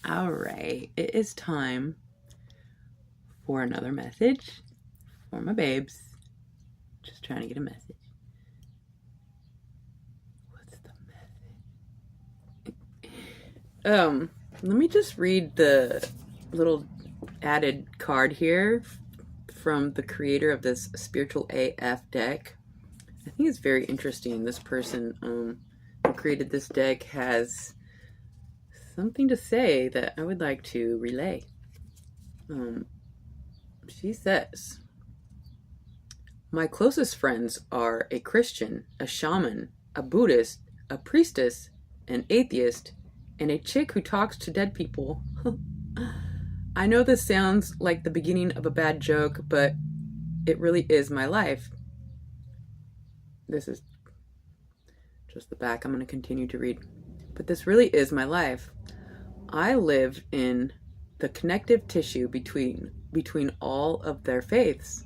All right, it is time for another message for my babes. Just trying to get a message. What's the message? Let me just read the little added card here from the creator of this Spiritual AF deck. I think it's very interesting. This person who created this deck has something to say that I would like to relay. She says, my closest friends are a Christian, a shaman, a Buddhist, a priestess, an atheist, and a chick who talks to dead people. I know this sounds like the beginning of a bad joke, but it really is my life. This is just the back. I'm going to continue to read. But this really is my life. I live in the connective tissue between all of their faiths.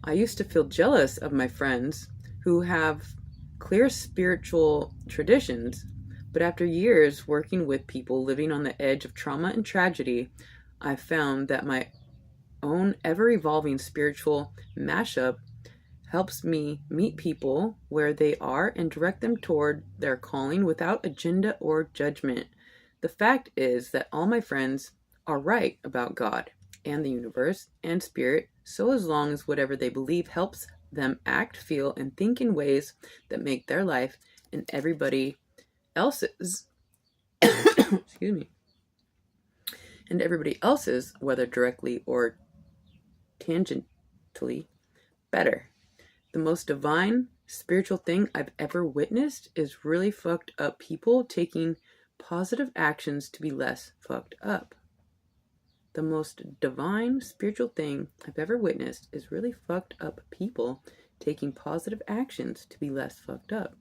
I used to feel jealous of my friends who have clear spiritual traditions, but after years working with people living on the edge of trauma and tragedy, I found that my own ever-evolving spiritual mashup helps me meet people where they are and direct them toward their calling without agenda or judgment. The fact is that all my friends are right about God and the universe and spirit, so as long as whatever they believe helps them act, feel, and think in ways that make their life and everybody else's excuse me, and everybody else's, whether directly or tangentially, better. The most divine spiritual thing I've ever witnessed is really fucked up people taking positive actions to be less fucked up. The most divine spiritual thing I've ever witnessed is really fucked up people taking positive actions to be less fucked up.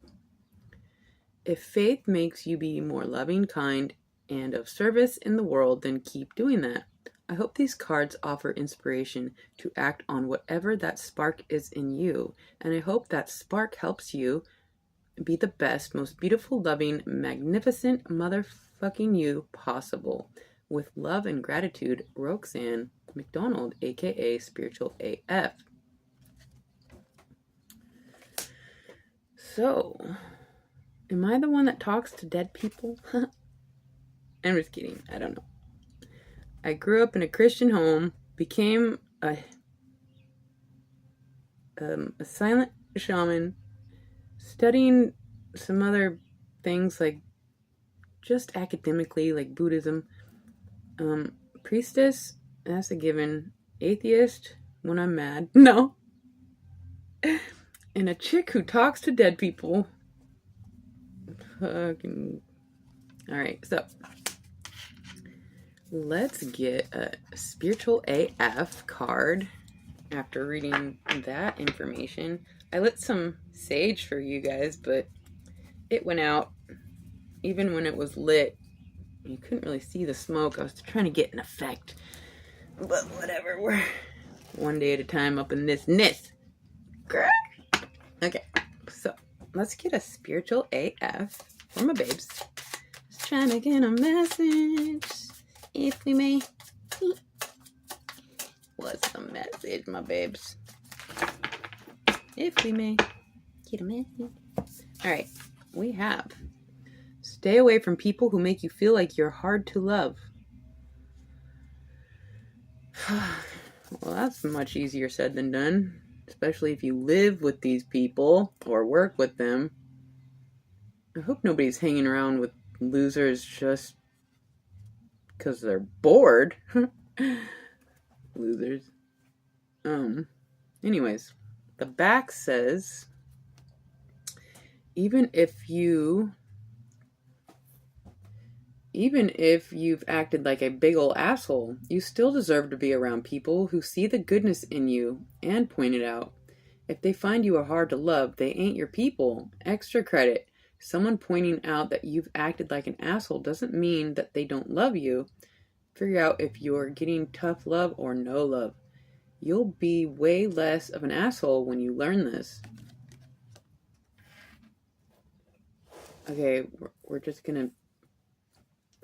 If faith makes you be more loving, kind, and of service in the world, then keep doing that. I hope these cards offer inspiration to act on whatever that spark is in you, and I hope that spark helps you be the best, most beautiful, loving, magnificent motherfucking you possible. With love and gratitude, Roxanne McDonald, aka Spiritual AF. So, am I the one that talks to dead people? I'm just kidding. I don't know. I grew up in a Christian home, became a silent shaman, studying some other things like just academically, like Buddhism. Priestess, that's a given. Atheist, when I'm mad. No. And a chick who talks to dead people. Fucking. Alright, so let's get a Spiritual AF card after reading that information. I lit some sage for you guys, but it went out. Even when it was lit, you couldn't really see the smoke. I was trying to get an effect. But whatever, we're one day at a time up in this nest. Okay, so let's get a Spiritual AF for my babes. Just trying to get a message, if we may. What's the message, my babes? If we may get a message. Alright, we have: stay away from people who make you feel like you're hard to love. Well, that's much easier said than done, especially if you live with these people or work with them. I hope nobody's hanging around with losers just because they're bored. Losers. Anyways, the back says, even if you've acted like a big ol' asshole, you still deserve to be around people who see the goodness in you and point it out. If they find you are hard to love, they ain't your people. Extra credit. Someone pointing out that you've acted like an asshole doesn't mean that they don't love you. Figure out if you're getting tough love or no love. You'll be way less of an asshole when you learn this. Okay, we're just gonna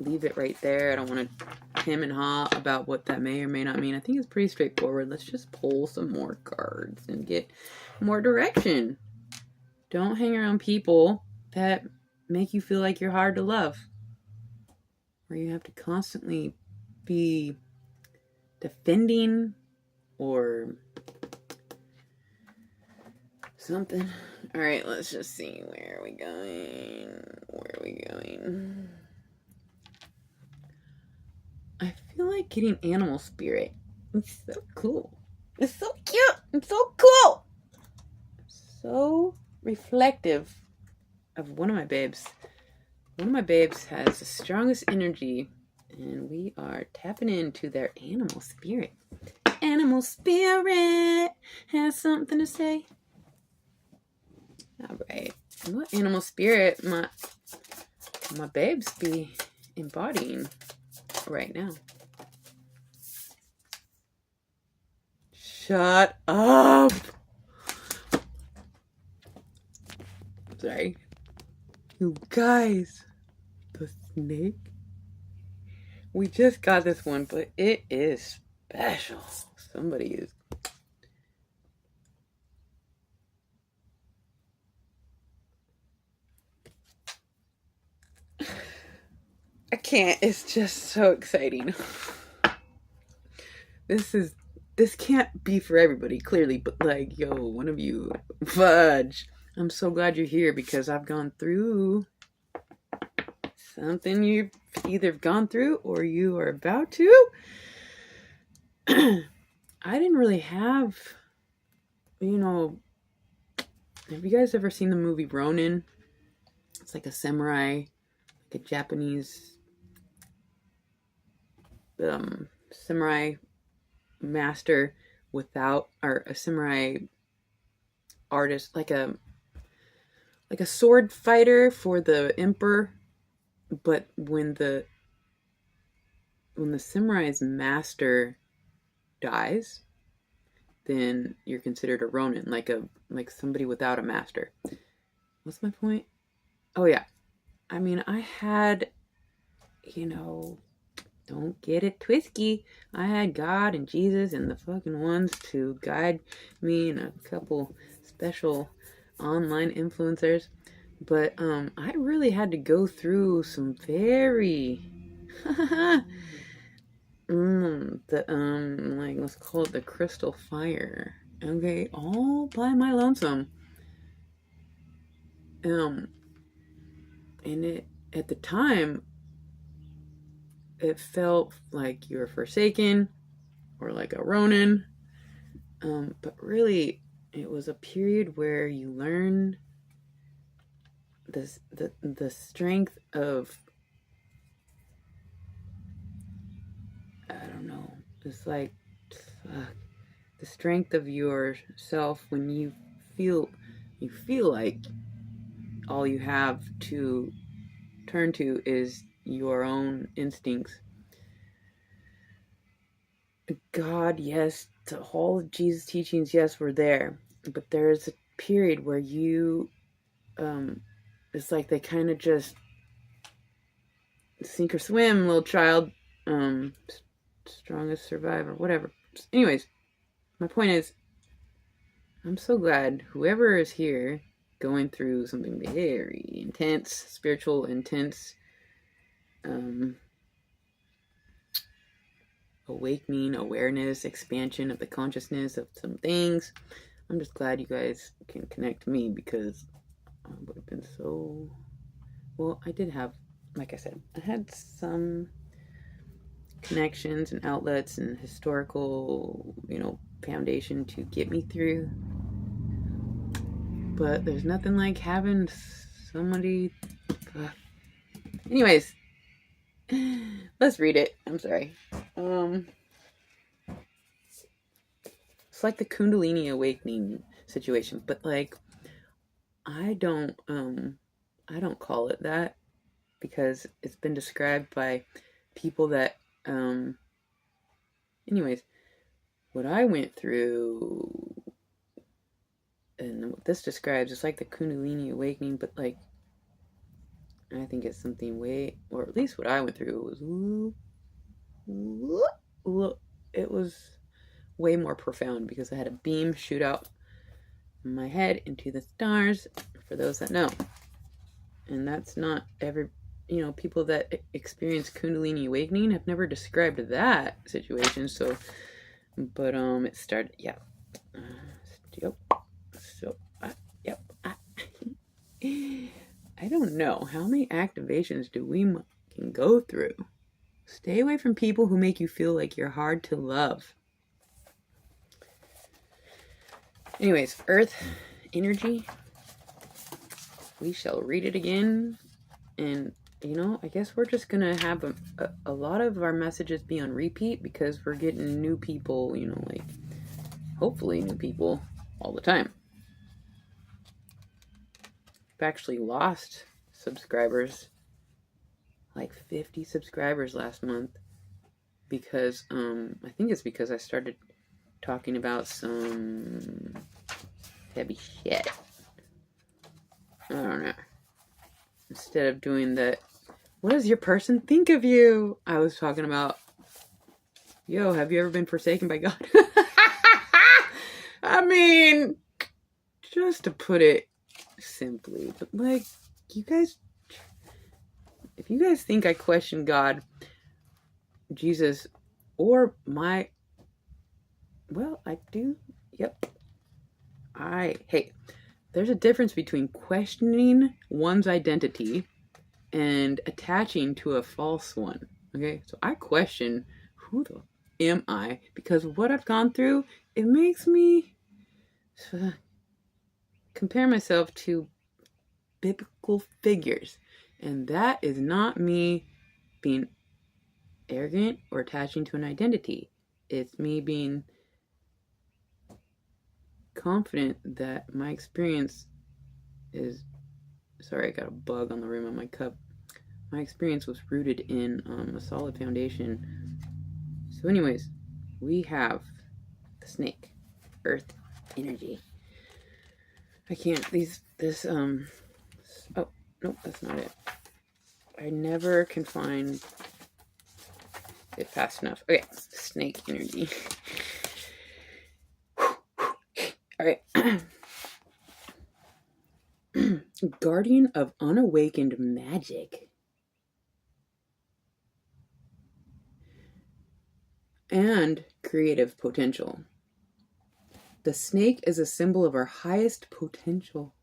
leave it right there. I don't want to hem and haw about what that may or may not mean. I think it's pretty straightforward. Let's just pull some more cards and get more direction. Don't hang around people that make you feel like you're hard to love, where you have to constantly be defending or something. All right, let's just see. Where are we going? I feel like getting animal spirit. It's so cool. It's so cute. It's so cool. So reflective of one of my babes. One of my babes has the strongest energy, and we are tapping into their animal spirit. Animal spirit has something to say. All right. What animal spirit my babes be embodying right now? Shut up. Sorry. You guys, the snake. We just got this one, but it is special. Somebody is. I can't. It's just so exciting. This can't be for everybody, clearly, but like, yo, one of you, fudge. I'm so glad you're here because I've gone through something you've either gone through or you are about to. I didn't really have, have you guys ever seen the movie Ronin? It's like a samurai, like a Japanese samurai master without, or a samurai artist, like a sword fighter for the emperor, but when the samurai's master dies, then you're considered a ronin, like somebody without a master. What's my point? Oh yeah, I mean, I had, don't get it twisty, I had God and Jesus and the fucking ones to guide me and a couple special online influencers, but I really had to go through some very let's call it the crystal fire, okay, all by my lonesome. And it, at the time, it felt like you were forsaken or like a ronin, but really it was a period where you learn the strength of, I don't know, it's like the strength of yourself when you feel like all you have to turn to is your own instincts. God, yes, to all of Jesus' teachings, yes, were there, but there's a period where you, it's like they kind of just sink or swim, little child, strongest survivor, whatever. Anyways, my point is, I'm so glad whoever is here going through something very intense, spiritual, intense, awakening, awareness, expansion of the consciousness of some things. I'm just glad you guys can connect to me, because I would have been so... Well, I did have, like I said, I had some connections and outlets and historical, foundation to get me through. But there's nothing like having somebody... Anyways, let's read it. I'm sorry. It's like the Kundalini awakening situation, but like, I don't call it that, because it's been described by people that, anyways, what I went through and what this describes is like the Kundalini awakening, but like, And I think it's something way, or at least what I went through it was way more profound because I had a beam shoot out my head into the stars, for those that know. And that's not every, people that experience Kundalini awakening have never described that situation. So, but it started, yeah. Yep. So, yep. I don't know how many activations do we can go through. Stay away from people who make you feel like you're hard to love. Anyways, Earth energy. We shall read it again. And, I guess we're just going to have a lot of our messages be on repeat because we're getting new people, hopefully new people all the time. I've actually lost subscribers, like 50 subscribers last month, because I think it's because I started talking about some heavy shit. I don't know. Instead of doing the, what does your person think of you? I was talking about, yo, have you ever been forsaken by God? I mean, just to put it simply, but like, you guys, if you guys think I question God, Jesus, or well, I do, yep. Hey, there's a difference between questioning one's identity and attaching to a false one, okay? So I question, who the am I? Because what I've gone through, it makes me compare myself to biblical figures. And that is not me being arrogant or attaching to an identity. It's me being confident that my experience is, sorry, I got a bug on the rim of my cup. My experience was rooted in a solid foundation. So anyways, we have the snake, earth energy. I can't, oh, nope, that's not it. I never can find it fast enough. Okay, snake energy. All right. Guardian of unawakened magic. And creative potential. The snake is a symbol of our highest potential.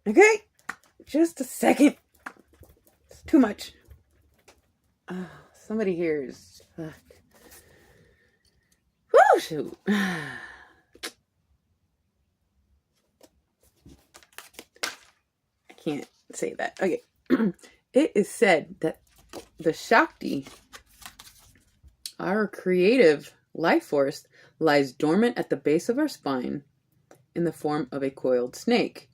Okay, just a second. It's too much. Somebody here is... Woo, shoot. I can't say that. Okay. It is said that the Shakti, our creative life force, lies dormant at the base of our spine in the form of a coiled snake.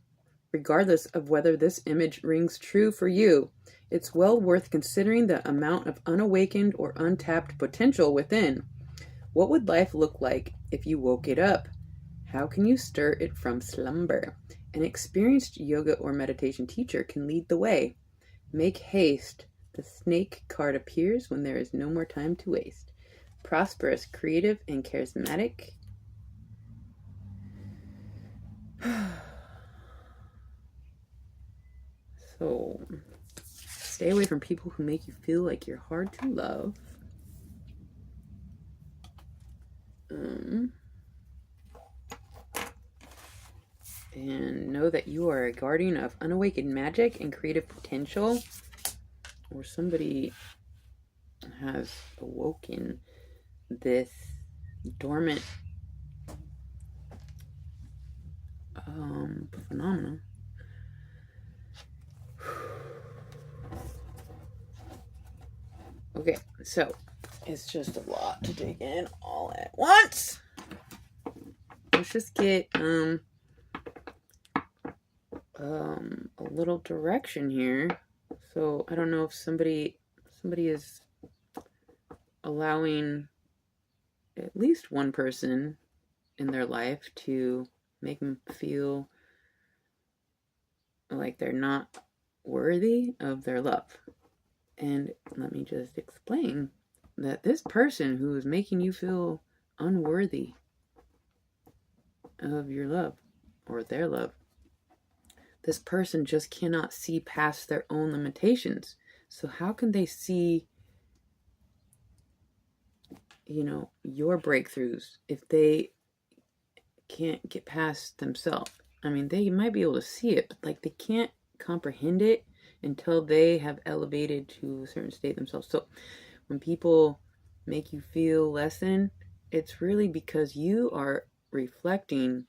Regardless of whether this image rings true for you, it's well worth considering the amount of unawakened or untapped potential within. What would life look like if you woke it up? How can you stir it from slumber? An experienced yoga or meditation teacher can lead the way. Make haste. The snake card appears when there is no more time to waste. Prosperous, creative, and charismatic. So, stay away from people who make you feel like you're hard to love. And know that you are a guardian of unawakened magic and creative potential, or somebody has awoken this dormant phenomenon. Okay, so it's just a lot to take in all at once. Let's just get a little direction here. So I don't know if somebody is allowing at least one person in their life to make them feel like they're not worthy of their love. And let me just explain that this person who is making you feel unworthy of your love or their love, this person just cannot see past their own limitations. So how can they see, your breakthroughs if they can't get past themselves? I mean, they might be able to see it, but like they can't comprehend it until they have elevated to a certain state themselves. So when people make you feel less than, it's really because you are reflecting.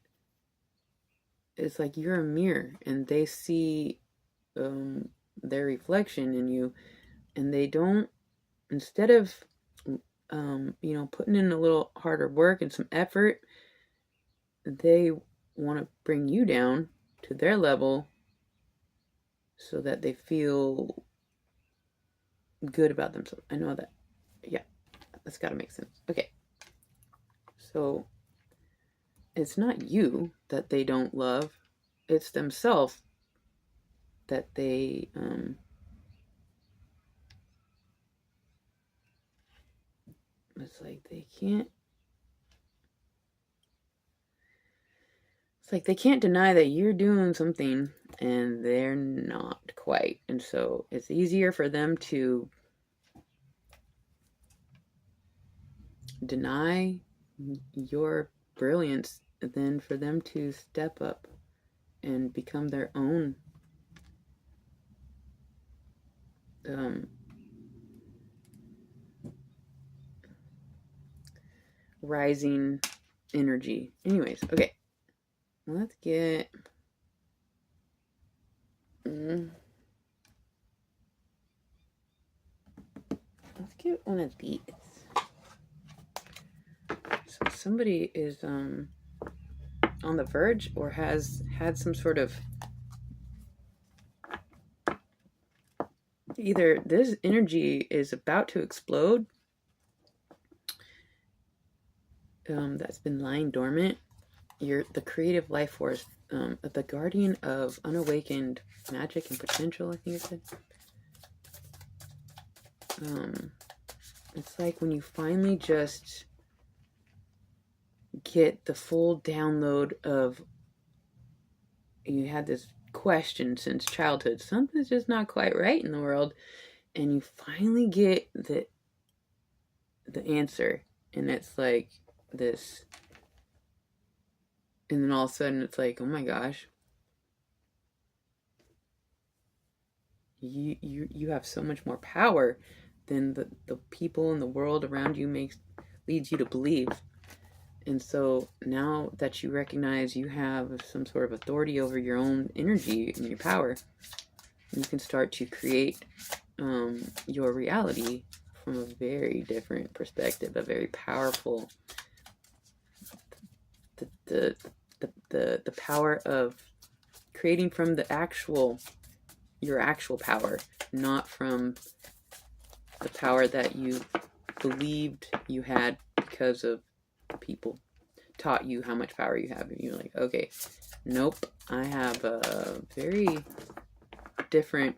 It's like you're a mirror and they see their reflection in you, and they don't, instead of putting in a little harder work and some effort, they want to bring you down to their level so that they feel good about themselves. I know that. Yeah, that's got to make sense. Okay. So it's not you that they don't love, it's themselves that they it's like they can't deny that you're doing something and they're not quite. And so it's easier for them to deny your brilliance than for them to step up and become their own rising energy. Anyways, okay. Let's get one of these. So somebody is on the verge or has had some sort of, either this energy is about to explode, that's been lying dormant. You're the creative life force, the guardian of unawakened magic and potential, I think it said. It's like when you finally just get the full download of, you had this question since childhood, something's just not quite right in the world, and you finally get the answer, and it's like this, and then all of a sudden it's like, oh my gosh, you have so much more power than the people in the world around you leads you to believe. And so now that you recognize you have some sort of authority over your own energy and your power, you can start to create your reality from a very different perspective, a very powerful, the power of creating from your actual power, not from the power that you believed you had because of people taught you how much power you have, and you're like, okay, nope, I have a very different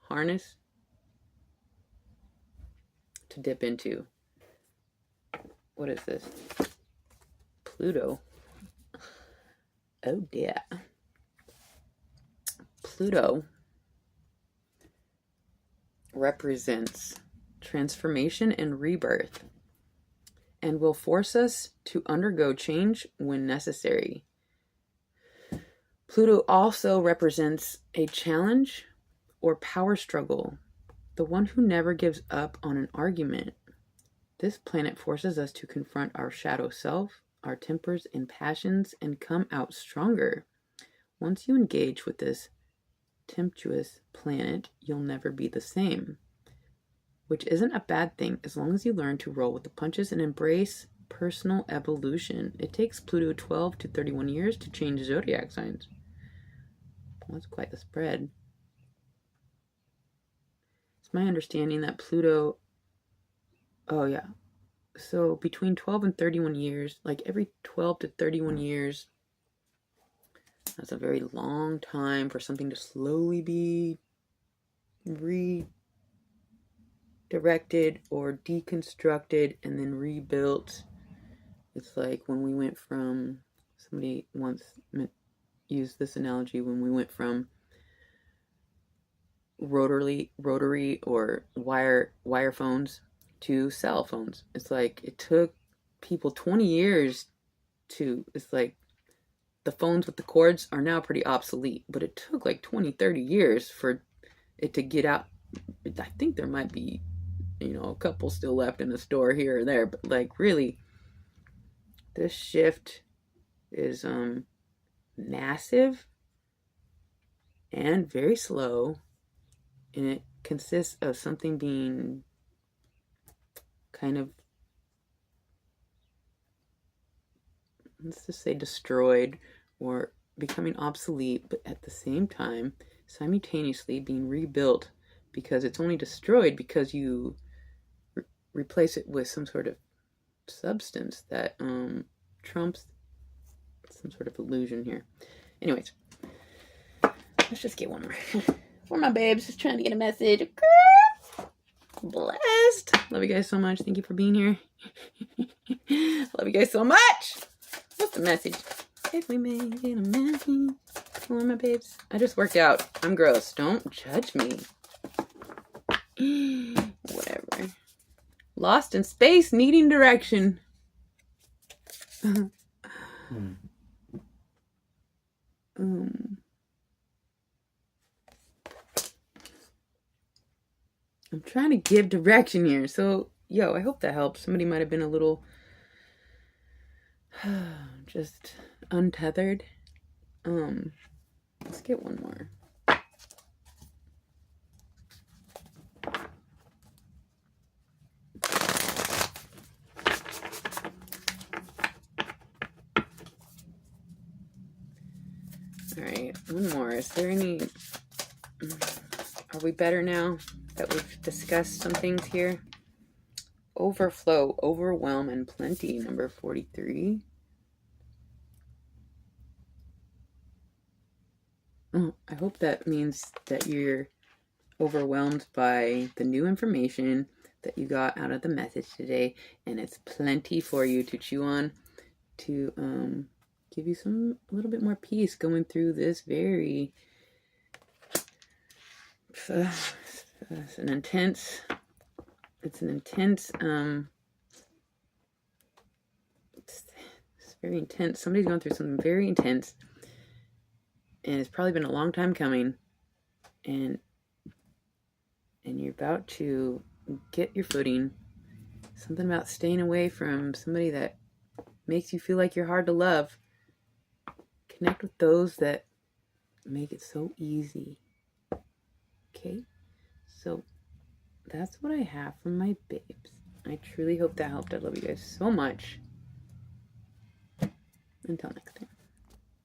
harness to dip into. What is this? Pluto. Oh dear. Pluto represents transformation and rebirth, and will force us to undergo change when necessary. Pluto also represents a challenge or power struggle, the one who never gives up on an argument. This planet forces us to confront our shadow self, our tempers and passions, and come out stronger. Once you engage with this tempestuous planet, you'll never be the same. Which isn't a bad thing as long as you learn to roll with the punches and embrace personal evolution. It takes Pluto 12 to 31 years to change zodiac signs. Well, that's quite the spread. It's my understanding that Pluto Oh, yeah. So between 12 and 31 years, like every 12 to 31 years, that's a very long time for something to slowly be redirected or deconstructed and then rebuilt. It's like when we went from, somebody once used this analogy, when we went from rotary or wire phones to cell phones. It's like it took people 20 years to, it's like the phones with the cords are now pretty obsolete, but it took like 20, 30 years for it to get out. I think there might be, a couple still left in the store here or there, but like really, this shift is massive and very slow, and it consists of something being kind of, let's just say, destroyed or becoming obsolete, but at the same time simultaneously being rebuilt, because it's only destroyed because you replace it with some sort of substance that trumps some sort of illusion here. Anyways, let's just get one more for my babes, just trying to get a message. Blessed. Love you guys so much. Thank you for being here. Love you guys so much. What's the message? If we make it a message for my babes. I just worked out. I'm gross. Don't judge me. Whatever. Lost in space, needing direction. I'm trying to give direction here. So, I hope that helps. Somebody might have been a little just untethered. Let's get one more. All right, one more. Is there any... Are we better now that we've discussed some things here? Overflow, overwhelm, and plenty, number 43. Oh, I hope that means that you're overwhelmed by the new information that you got out of the message today, and it's plenty for you to chew on, to give you a little bit more peace going through this very it's an intense it's very intense. Somebody's going through something very intense, and it's probably been a long time coming, and you're about to get your footing. Something about staying away from somebody that makes you feel like you're hard to love. Connect with those that make it so easy. Okay? So that's what I have from my babes. I truly hope that helped. I love you guys so much. Until next time.